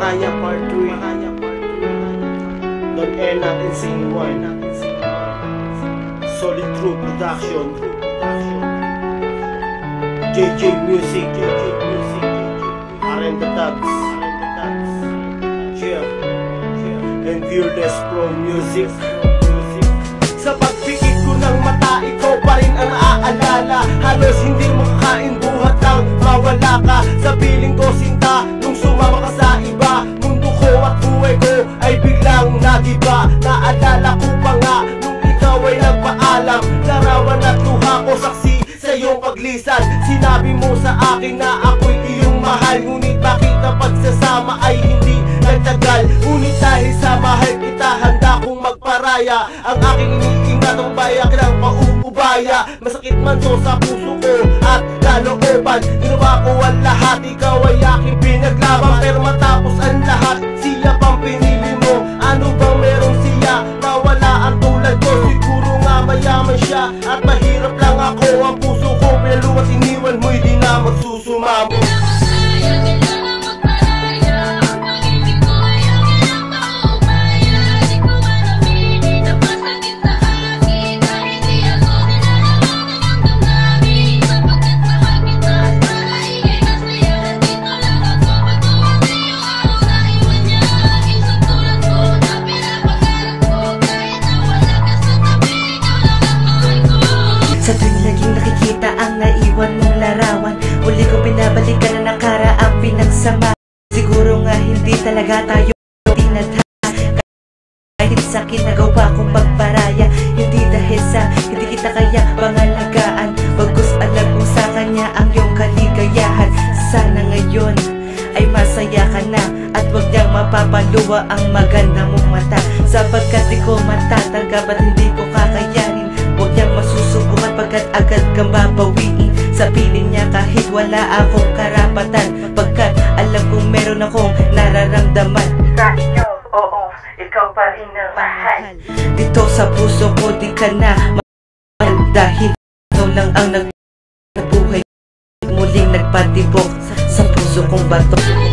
Maranya Part 3. Don't end natin scene 1. Solid True Production. JJ Music. R&D Tabs. Cheer. And Fearless Pro Music. Sa pagpikit ko ng mata, ikaw pa rin ang naaalala. Halos hindi makakain buhat ang mawala ka. Sa piling ko sinta, nung sumama ka sa iba. Mundo ko at buhay ko ay biglang nagiba. Naalala ko pa nga nung ikaw ay nagpaalam. Larawan at luha ko saksi sa iyong paglisan. Sinabi mo sa akin na ako'y iyong mahal. Ngunit bakit ang pagsasama ay hindi nagtagal? Ngunit dahil sa mahal kita, handa kong magparaya. Ang aking iniingat ang bayak ng paubaya. Masakit man to sa puso ko at kalooban. Ginawa ko ang lahat, ikaw ay aking pinaglaban. Pero matapos ang lahat, siya pang pinili mo. Ano bang meron siya na wala ang tulad ko? Siguro nga mayaman siya at mahirap lang ako. Ang puso ko pinaluwas, iniwan mo'y di na magsusumamo. Sa tuwing laging nakikita ang naiwan mong larawan, huli ko binabalikan na nakaraang pinagsama. Siguro nga hindi talaga tayo tinadhana. Kahit sa kinagawa kong pagparaya, hindi dahil sa hindi kita kaya pangalagaan. Bagkus alam mo sa kanya ang iyong kaligayahan. Sana ngayon ay masaya ka na at wag niyang mapapaluwa ang maganda mong mata. Sapagkat di ko matatanggap at hindi ko kakayanin. Huwag niyang masusubukan pagkat agad kang babawiin sa piling niya kahit wala akong karapatan. Pagkat alam kong meron akong nararamdaman sa inyo, oo, ikaw pa rin ang mahal. Dito sa puso ko di ka na mahal. Dahil ikaw lang ang nagbuhay, muling nagpatibok sa puso kong bato.